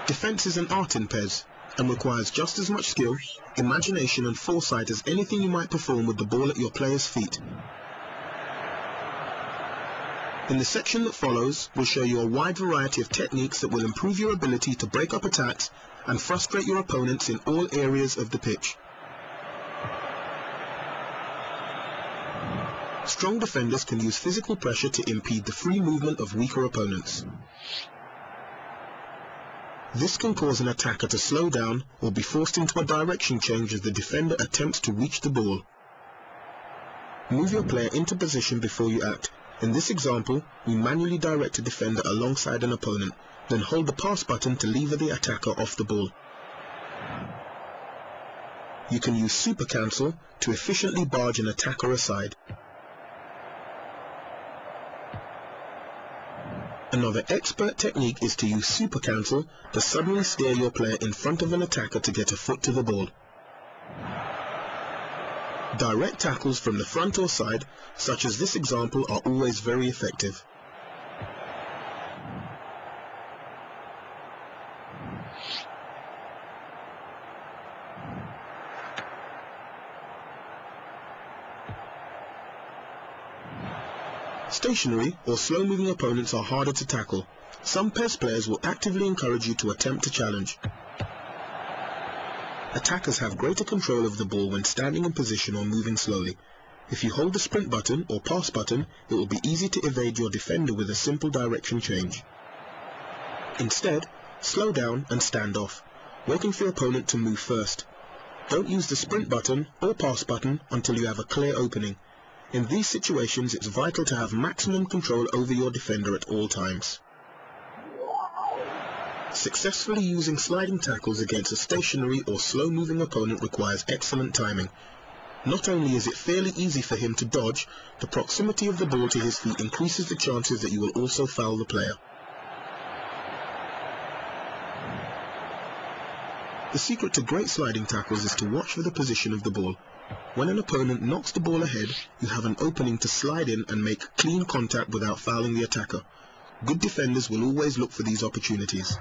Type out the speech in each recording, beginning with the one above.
Defense is an art in PES and requires just as much skill, imagination and foresight as anything you might perform with the ball at your player's feet. In the section that follows, we'll show you a wide variety of techniques that will improve your ability to break up attacks and frustrate your opponents in all areas of the pitch. Strong defenders can use physical pressure to impede the free movement of weaker opponents. This can cause an attacker to slow down or be forced into a direction change as the defender attempts to reach the ball. Move your player into position before you act. In this example, we manually direct a defender alongside an opponent, then hold the pass button to lever the attacker off the ball. You can use super cancel to efficiently barge an attacker aside. Another expert technique is to use super cancel to suddenly steer your player in front of an attacker to get a foot to the ball. Direct tackles from the front or side, such as this example, are always very effective. Stationary or slow-moving opponents are harder to tackle. Some PES players will actively encourage you to attempt a challenge. Attackers have greater control of the ball when standing in position or moving slowly. If you hold the sprint button or pass button, it will be easy to evade your defender with a simple direction change. Instead, slow down and stand off, waiting for your opponent to move first. Don't use the sprint button or pass button until you have a clear opening. In these situations, it's vital to have maximum control over your defender at all times. Successfully using sliding tackles against a stationary or slow-moving opponent requires excellent timing. Not only is it fairly easy for him to dodge, the proximity of the ball to his feet increases the chances that you will also foul the player. The secret to great sliding tackles is to watch for the position of the ball. When an opponent knocks the ball ahead, you have an opening to slide in and make clean contact without fouling the attacker. Good defenders will always look for these opportunities.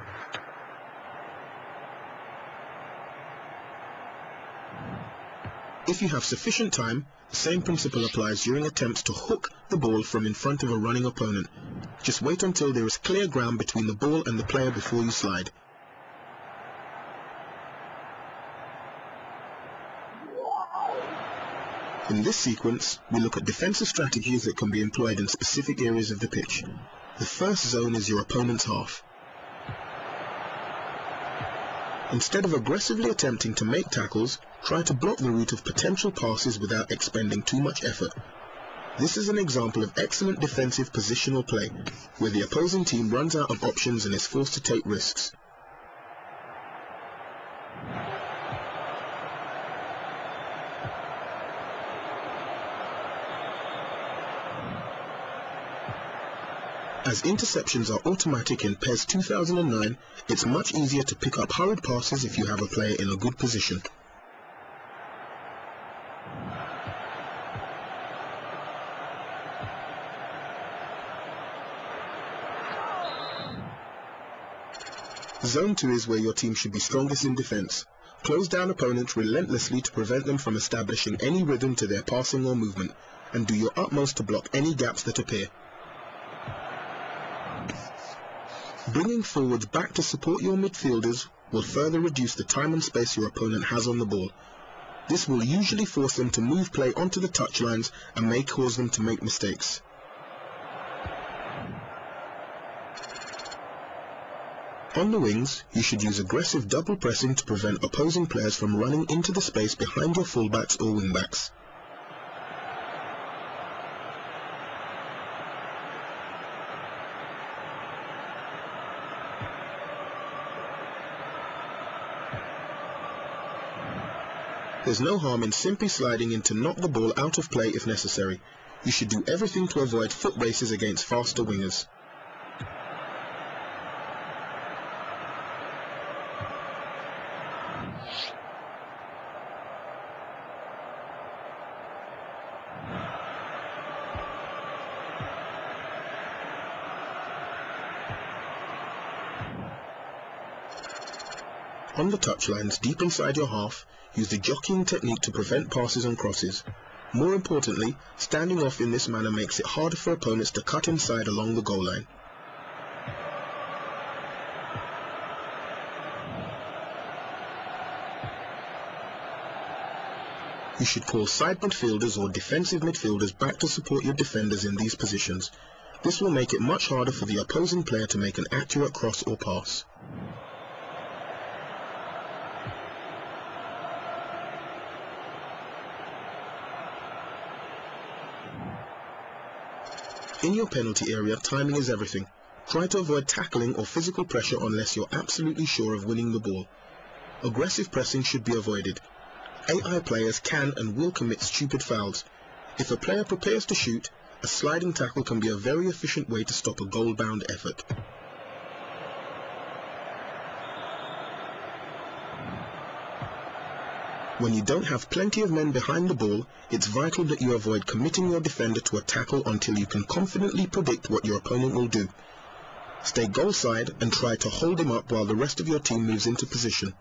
If you have sufficient time, the same principle applies during attempts to hook the ball from in front of a running opponent. Just wait until there is clear ground between the ball and the player before you slide. In this sequence, we look at defensive strategies that can be employed in specific areas of the pitch. The first zone is your opponent's half. Instead of aggressively attempting to make tackles, try to block the route of potential passes without expending too much effort. This is an example of excellent defensive positional play, where the opposing team runs out of options and is forced to take risks. As interceptions are automatic in PES 2009, it's much easier to pick up hurried passes if you have a player in a good position. Zone 2 is where your team should be strongest in defense. Close down opponents relentlessly to prevent them from establishing any rhythm to their passing or movement, and do your utmost to block any gaps that appear. Bringing forwards back to support your midfielders will further reduce the time and space your opponent has on the ball. This will usually force them to move play onto the touchlines and may cause them to make mistakes. On the wings, you should use aggressive double pressing to prevent opposing players from running into the space behind your fullbacks or wingbacks. There's no harm in simply sliding in to knock the ball out of play if necessary. You should do everything to avoid foot races against faster wingers. On the touchlines deep inside your half, use the jockeying technique to prevent passes and crosses. More importantly, standing off in this manner makes it harder for opponents to cut inside along the goal line. You should call side midfielders or defensive midfielders back to support your defenders in these positions. This will make it much harder for the opposing player to make an accurate cross or pass. In your penalty area, timing is everything. Try to avoid tackling or physical pressure unless you're absolutely sure of winning the ball. Aggressive pressing should be avoided. AI players can and will commit stupid fouls. If a player prepares to shoot, a sliding tackle can be a very efficient way to stop a goal-bound effort. When you don't have plenty of men behind the ball, it's vital that you avoid committing your defender to a tackle until you can confidently predict what your opponent will do. Stay goal side and try to hold him up while the rest of your team moves into position.